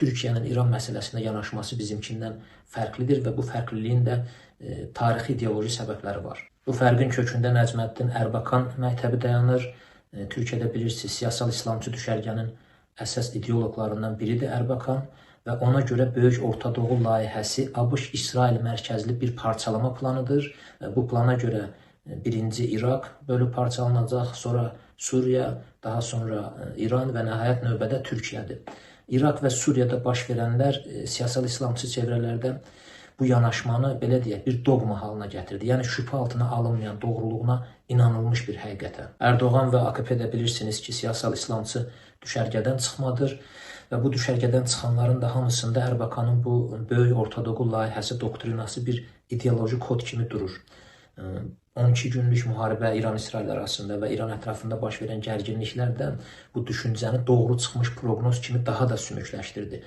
Türkiyənin İran məsələsində yanaşması bizimkindən fərqlidir və bu fərqliliyin də tarixi ideoloji səbəbləri var. Bu fərqin kökündə Nəcməddin Ərbakan məktəbi dayanır. Türkiyədə bilirsiniz, siyasal İslamçı düşərgənin əsas ideoloqlarından biridir Ərbakan və ona görə Böyük Orta Doğu layihəsi ABŞ-İsrail mərkəzli bir parçalama planıdır. Bu plana görə birinci İraq bölüb parçalanacaq, sonra Suriya, daha sonra İran və nəhayət növbədə Türkiyədir. İraq və Suriyada baş verənlər siyasal İslamçı çevrələrdə bu yanaşmanı, belə deyək, bir dogma halına gətirdi. Yəni şübhə altına alınmayan, doğruluğuna inanılmış bir həqiqətə. Ərdoğan və AKP-də bilirsiniz ki, siyasal İslamçı düşərgədən çıxmadır və bu düşərgədən çıxanların da hamısında Ərbakanın bu Böyük Orta Doğu layihəsi, doktrinası bir ideoloji kod kimi durur. 12 günlük müharibə İran-İsrail arasında və İran ətrafında baş verən gərginliklərdən bu düşüncəni doğru çıxmış proqnoz kimi daha da sümükləşdirdi.